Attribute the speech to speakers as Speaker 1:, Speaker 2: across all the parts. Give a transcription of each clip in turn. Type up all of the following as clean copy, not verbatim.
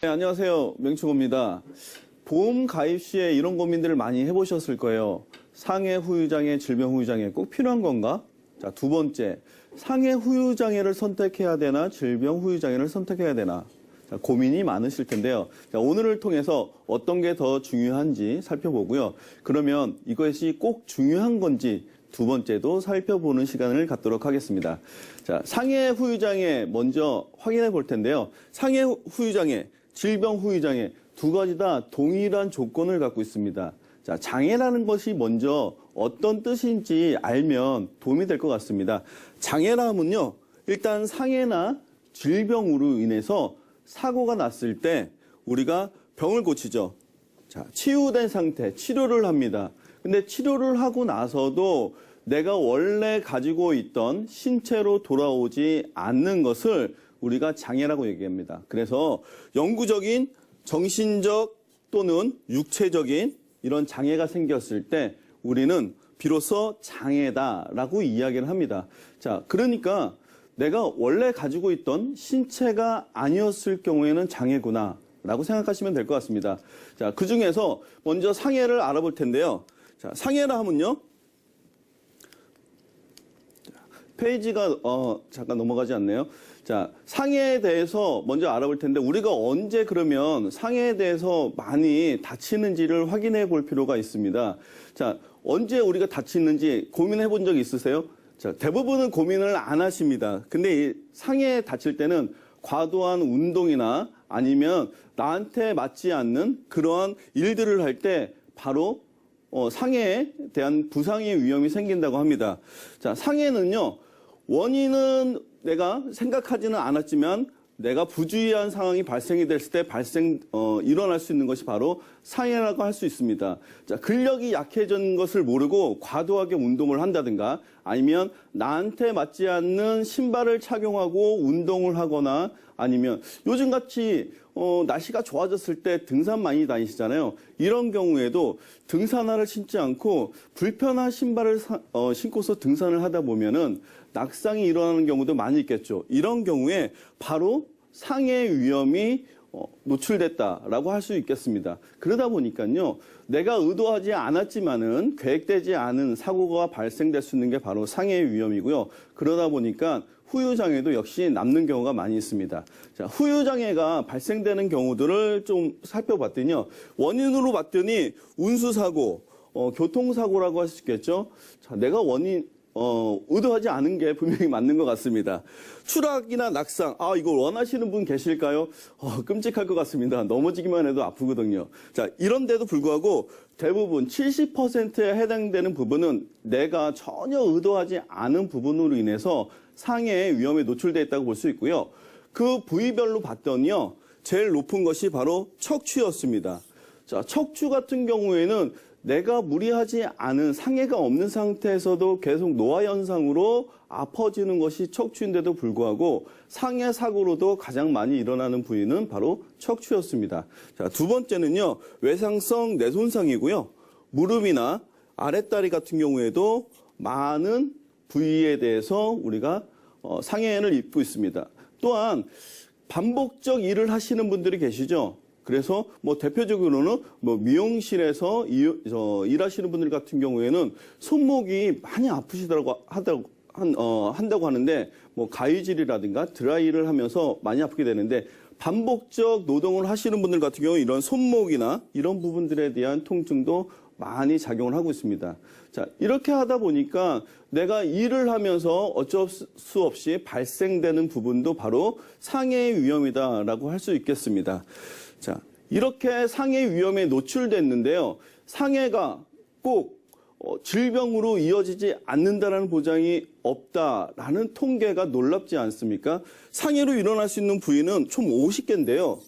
Speaker 1: 네, 안녕하세요. 명충호입니다. 보험 가입 시에 이런 고민들을 많이 해보셨을 거예요. 상해 후유장애, 질병 후유장애 꼭 필요한 건가? 자, 두 번째, 상해 후유장애를 선택해야 되나, 질병 후유장애를 선택해야 되나? 자, 고민이 많으실 텐데요. 자, 오늘을 통해서 어떤 게 더 중요한지 살펴보고요. 그러면 이것이 꼭 중요한 건지 두 번째도 살펴보는 시간을 갖도록 하겠습니다. 자, 상해 후유장애 먼저 확인해 볼 텐데요. 상해 후유장애, 질병 후유장애 두 가지 다 동일한 조건을 갖고 있습니다. 자, 장애라는 것이 먼저 어떤 뜻인지 알면 도움이 될 것 같습니다. 장애라 하면요, 일단 상해나 질병으로 인해서 사고가 났을 때 우리가 병을 고치죠. 자, 치유된 상태, 치료를 합니다. 근데 치료를 하고 나서도 내가 원래 가지고 있던 신체로 돌아오지 않는 것을 우리가 장애라고 얘기합니다. 그래서 영구적인 정신적 또는 육체적인 이런 장애가 생겼을 때 우리는 비로소 장애다라고 이야기를 합니다. 자, 그러니까 내가 원래 가지고 있던 신체가 아니었을 경우에는 장애구나 라고 생각하시면 될 것 같습니다. 자, 그 중에서 먼저 상해를 알아볼 텐데요. 자, 상해라 하면요. 페이지가 잠깐 넘어가지 않네요. 자, 상해에 대해서 먼저 알아볼 텐데 우리가 언제 그러면 상해에 대해서 많이 다치는지를 확인해 볼 필요가 있습니다. 자, 언제 우리가 다치는지 고민해 본 적 있으세요? 자, 대부분은 고민을 안 하십니다. 근데 이 상해에 다칠 때는 과도한 운동이나 아니면 나한테 맞지 않는 그러한 일들을 할 때 바로 상해에 대한 부상의 위험이 생긴다고 합니다. 자, 상해는요, 원인은 내가 생각하지는 않았지만 내가 부주의한 상황이 발생이 됐을 때 일어날 수 있는 것이 바로 상해라고 할 수 있습니다. 자, 근력이 약해진 것을 모르고 과도하게 운동을 한다든가 아니면 나한테 맞지 않는 신발을 착용하고 운동을 하거나 아니면 요즘같이 날씨가 좋아졌을 때 등산 많이 다니시잖아요. 이런 경우에도 등산화를 신지 않고 불편한 신발을 신고서 등산을 하다 보면은 낙상이 일어나는 경우도 많이 있겠죠. 이런 경우에 바로 상해 위험이 노출됐다라고 할 수 있겠습니다. 그러다 보니까요, 내가 의도하지 않았지만은 계획되지 않은 사고가 발생될 수 있는 게 바로 상해 위험이고요. 그러다 보니까 후유장애도 역시 남는 경우가 많이 있습니다. 자, 후유장애가 발생되는 경우들을 좀 살펴봤더니요, 원인으로 봤더니 운수사고, 교통사고라고 할 수 있겠죠. 자, 내가 의도하지 않은 게 분명히 맞는 것 같습니다. 추락이나 낙상, 이걸 원하시는 분 계실까요? 끔찍할 것 같습니다. 넘어지기만 해도 아프거든요. 자, 이런데도 불구하고 대부분 70%에 해당되는 부분은 내가 전혀 의도하지 않은 부분으로 인해서 상해의 위험에 노출되어 있다고 볼 수 있고요. 그 부위별로 봤더니요, 제일 높은 것이 바로 척추였습니다. 자, 척추 같은 경우에는 내가 무리하지 않은 상해가 없는 상태에서도 계속 노화 현상으로 아파지는 것이 척추인데도 불구하고 상해 사고로도 가장 많이 일어나는 부위는 바로 척추였습니다. 자, 두 번째는요, 외상성 뇌손상이고요. 무릎이나 아랫다리 같은 경우에도 많은 부위에 대해서 우리가 상해를 입고 있습니다. 또한 반복적 일을 하시는 분들이 계시죠. 그래서 대표적으로는 미용실에서 일하시는 분들 같은 경우에는 손목이 많이 아프시다고 한다고 하는데 가위질이라든가 드라이를 하면서 많이 아프게 되는데 반복적 노동을 하시는 분들 같은 경우 이런 손목이나 이런 부분들에 대한 통증도 많이 작용을 하고 있습니다. 자, 이렇게 하다 보니까 내가 일을 하면서 어쩔 수 없이 발생되는 부분도 바로 상해의 위험이다라고 할 수 있겠습니다. 자, 이렇게 상해 위험에 노출됐는데요. 상해가 꼭 질병으로 이어지지 않는다라는 보장이 없다라는 통계가 놀랍지 않습니까? 상해로 일어날 수 있는 부위는 총 50개인데요.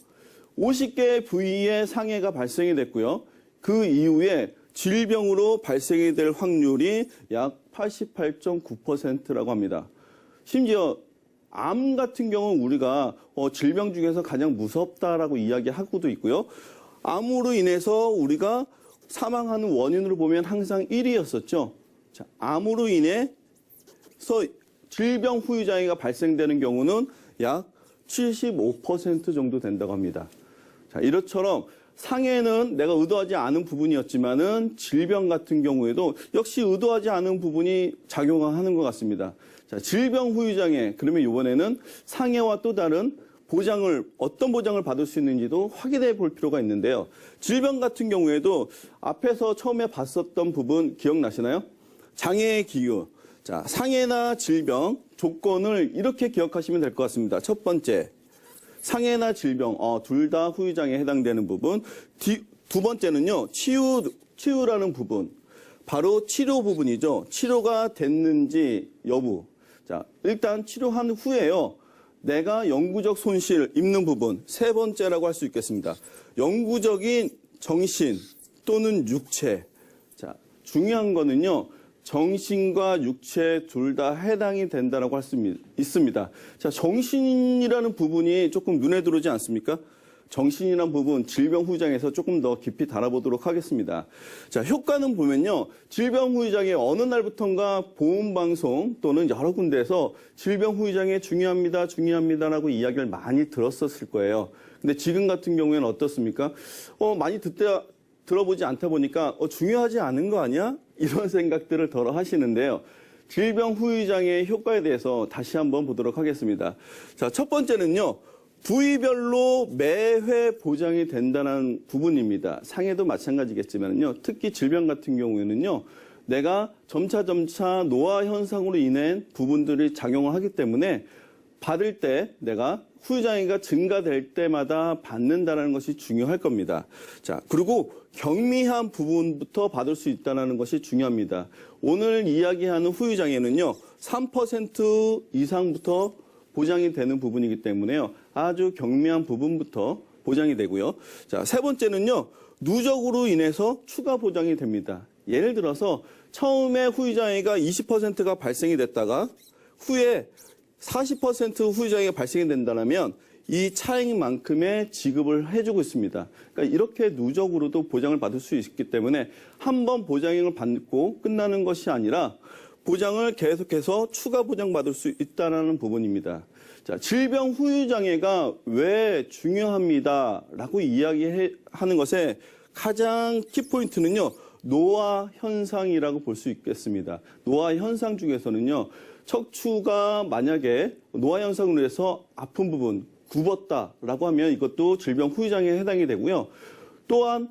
Speaker 1: 50개 부위에 상해가 발생이 됐고요. 그 이후에 질병으로 발생이 될 확률이 약 88.9%라고 합니다. 심지어 암 같은 경우는 우리가 질병 중에서 가장 무섭다라고 이야기하고도 있고요. 암으로 인해서 우리가 사망하는 원인으로 보면 항상 1위였었죠. 자, 암으로 인해서 질병 후유장애가 발생되는 경우는 약 75% 정도 된다고 합니다. 자, 이것처럼 상해는 내가 의도하지 않은 부분이었지만은 질병 같은 경우에도 역시 의도하지 않은 부분이 작용하는 것 같습니다. 자, 질병 후유장애, 그러면 이번에는 상해와 또 다른 어떤 보장을 받을 수 있는지도 확인해 볼 필요가 있는데요. 질병 같은 경우에도 앞에서 처음에 봤었던 부분 기억나시나요? 장애의 기후. 자, 상해나 질병 조건을 이렇게 기억하시면 될 것 같습니다. 첫 번째, 상해나 질병, 둘 다 후유장애에 해당되는 부분. 두 번째는요, 치유라는 부분. 바로 치료 부분이죠. 치료가 됐는지 여부. 자, 일단 치료한 후에요. 내가 영구적 손실 입는 부분. 세 번째라고 할 수 있겠습니다. 영구적인 정신 또는 육체. 자, 중요한 거는요. 정신과 육체 둘 다 해당이 된다라고 할 수 있습니다. 자, 정신이라는 부분이 조금 눈에 들어오지 않습니까? 정신이라는 부분, 질병 후유장애에서 조금 더 깊이 다뤄보도록 하겠습니다. 자, 효과는 보면요. 질병 후유장애 어느 날부턴가 보험방송 또는 여러 군데에서 질병 후유장애 중요합니다라고 이야기를 많이 들었었을 거예요. 근데 지금 같은 경우에는 어떻습니까? 많이 들어보지 않다 보니까 중요하지 않은 거 아니야? 이런 생각들을 덜어 하시는데요. 질병 후유장애의 효과에 대해서 다시 한번 보도록 하겠습니다. 자, 첫 번째는요. 부위별로 매회 보장이 된다는 부분입니다. 상해도 마찬가지겠지만요. 특히 질병 같은 경우에는요. 내가 점차 노화 현상으로 인한 부분들이 작용을 하기 때문에 받을 때 내가 후유장애가 증가될 때마다 받는다는 것이 중요할 겁니다. 자, 그리고 경미한 부분부터 받을 수 있다는 것이 중요합니다. 오늘 이야기하는 후유장애는요. 3% 이상부터 보장이 되는 부분이기 때문에요. 아주 경미한 부분부터 보장이 되고요. 자, 세 번째는요. 누적으로 인해서 추가 보장이 됩니다. 예를 들어서 처음에 후유장애가 20%가 발생이 됐다가 후에 40% 후유장애가 발생이 된다면 이 차액만큼의 지급을 해주고 있습니다. 그러니까 이렇게 누적으로도 보장을 받을 수 있기 때문에 한 번 보장을 받고 끝나는 것이 아니라 보장을 계속해서 추가 보장받을 수 있다는 부분입니다. 자, 질병 후유장애가 왜 중요합니다라고 이야기하는 것의 가장 키포인트는요. 노화 현상이라고 볼 수 있겠습니다. 노화 현상 중에서는요. 척추가 만약에 노화 현상으로 해서 아픈 부분, 굽었다라고 하면 이것도 질병 후유장애에 해당이 되고요. 또한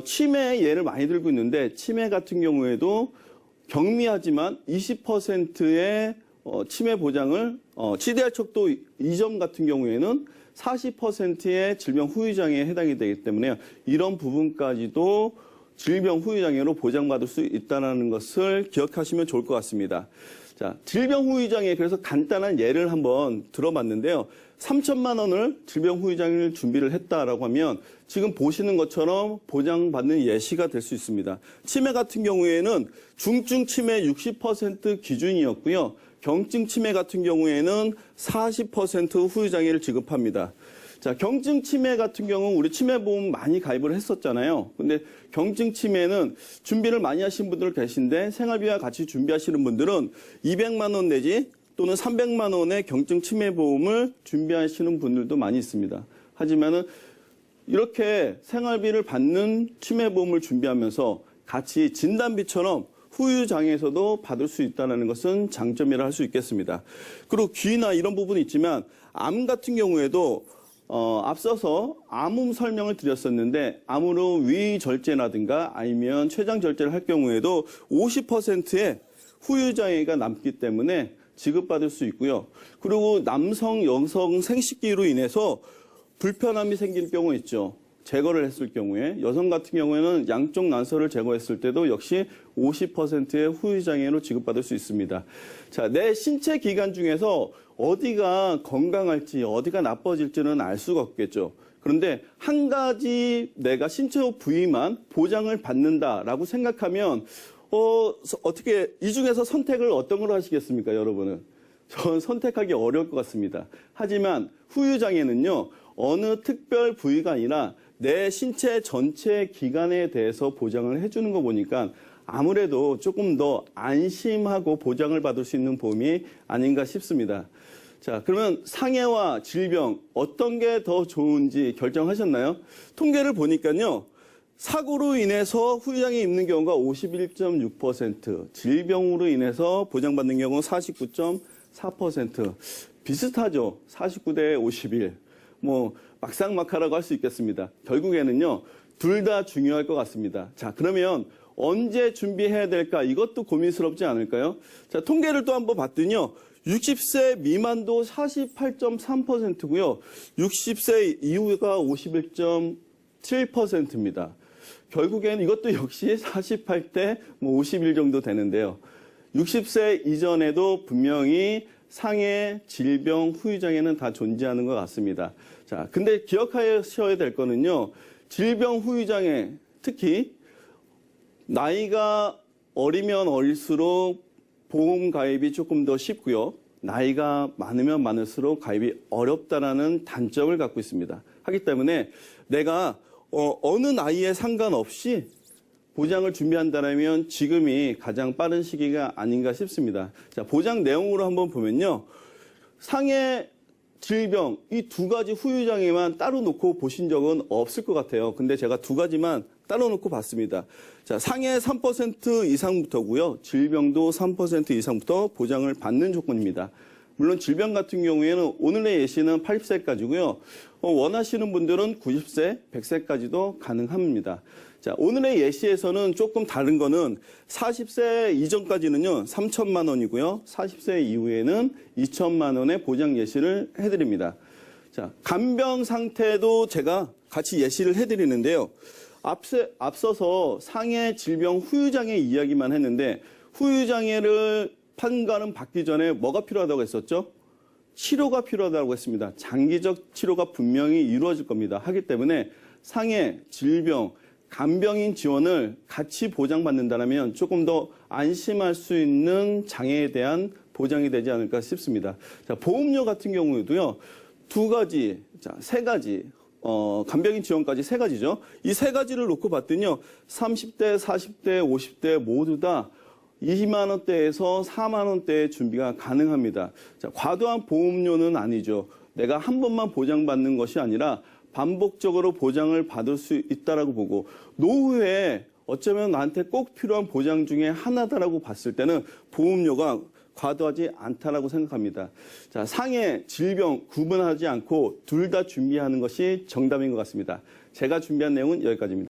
Speaker 1: 치매 예를 많이 들고 있는데 치매 같은 경우에도 경미하지만 20%의 치매 보장을 치대할 척도 이전 같은 경우에는 40%의 질병 후유장애에 해당이 되기 때문에 이런 부분까지도 질병 후유장애로 보장받을 수 있다는 것을 기억하시면 좋을 것 같습니다. 자, 질병 후유장애 그래서 간단한 예를 한번 들어봤는데요. 3천만 원을 질병 후유장애를 준비를 했다라고 하면 지금 보시는 것처럼 보장받는 예시가 될 수 있습니다. 치매 같은 경우에는 중증 치매 60% 기준이었고요. 경증 치매 같은 경우에는 40% 후유장애를 지급합니다. 자, 경증 치매 같은 경우는 우리 치매보험 많이 가입을 했었잖아요. 근데 경증 치매는 준비를 많이 하신 분들 계신데 생활비와 같이 준비하시는 분들은 200만 원 내지 또는 300만 원의 경증 치매보험을 준비하시는 분들도 많이 있습니다. 하지만은 이렇게 생활비를 받는 치매보험을 준비하면서 같이 진단비처럼 후유장애에서도 받을 수 있다는 것은 장점이라 할 수 있겠습니다. 그리고 귀나 이런 부분이 있지만 암 같은 경우에도 앞서서 암음 설명을 드렸었는데 암으로 위절제라든가 아니면 췌장절제를 할 경우에도 50%의 후유장애가 남기 때문에 지급받을 수 있고요. 그리고 남성, 여성 생식기로 인해서 불편함이 생길 경우 있죠. 제거를 했을 경우에 여성 같은 경우에는 양쪽 난소를 제거했을 때도 역시 50%의 후유장애로 지급받을 수 있습니다. 자, 내 신체 기관 중에서 어디가 건강할지 어디가 나빠질지는 알 수가 없겠죠. 그런데 한 가지 내가 신체 부위만 보장을 받는다라고 생각하면 어떻게 이 중에서 선택을 어떤 걸 하시겠습니까, 여러분은? 전 선택하기 어려울 것 같습니다. 하지만 후유장애는요. 어느 특별 부위가 아니라 내 신체 전체 기관에 대해서 보장을 해주는 거 보니까 아무래도 조금 더 안심하고 보장을 받을 수 있는 보험이 아닌가 싶습니다. 자, 그러면 상해와 질병 어떤 게 더 좋은지 결정하셨나요? 통계를 보니까요. 사고로 인해서 후유장애 입는 경우가 51.6%, 질병으로 인해서 보장받는 경우는 49.4%. 비슷하죠. 49대 51. 뭐 막상막하라고 할 수 있겠습니다. 결국에는요. 둘 다 중요할 것 같습니다. 자, 그러면 언제 준비해야 될까? 이것도 고민스럽지 않을까요? 자, 통계를 또 한번 봤더니요. 60세 미만도 48.3%고요. 60세 이후가 51.7%입니다. 결국에는 이것도 역시 48대 51 정도 되는데요. 60세 이전에도 분명히 상해, 질병, 후유장애는 다 존재하는 것 같습니다. 자, 근데 기억하셔야 될 거는요. 질병, 후유장애, 특히 나이가 어리면 어릴수록 보험 가입이 조금 더 쉽고요. 나이가 많으면 많을수록 가입이 어렵다라는 단점을 갖고 있습니다. 하기 때문에 내가 어느 나이에 상관없이 보장을 준비한다면 지금이 가장 빠른 시기가 아닌가 싶습니다. 자, 보장 내용으로 한번 보면요. 상해, 질병, 이 두 가지 후유장애만 따로 놓고 보신 적은 없을 것 같아요. 근데 제가 두 가지만 따로 놓고 봤습니다. 자, 상해 3% 이상부터고요. 질병도 3% 이상부터 보장을 받는 조건입니다. 물론 질병 같은 경우에는 오늘의 예시는 80세까지고요. 원하시는 분들은 90세, 100세까지도 가능합니다. 자, 오늘의 예시에서는 조금 다른 거는 40세 이전까지는요, 3천만 원이고요. 40세 이후에는 2천만 원의 보장 예시를 해드립니다. 자, 간병 상태도 제가 같이 예시를 해드리는데요. 앞서서 상해, 질병, 후유장애 이야기만 했는데 후유장애를 판가름 받기 전에 뭐가 필요하다고 했었죠? 치료가 필요하다고 했습니다. 장기적 치료가 분명히 이루어질 겁니다. 하기 때문에 상해, 질병, 간병인 지원을 같이 보장받는다면 조금 더 안심할 수 있는 장애에 대한 보장이 되지 않을까 싶습니다. 자, 보험료 같은 경우에도요. 두 가지, 자, 세 가지. 간병인 지원까지 세 가지죠. 이 세 가지를 놓고 봤더니요. 30대, 40대, 50대 모두 다 20만 원대에서 4만 원대의 준비가 가능합니다. 자, 과도한 보험료는 아니죠. 내가 한 번만 보장받는 것이 아니라 반복적으로 보장을 받을 수 있다라고 보고 노후에 어쩌면 나한테 꼭 필요한 보장 중에 하나다라고 봤을 때는 보험료가 과도하지 않다라고 생각합니다. 자, 상해, 질병 구분하지 않고 둘 다 준비하는 것이 정답인 것 같습니다. 제가 준비한 내용은 여기까지입니다.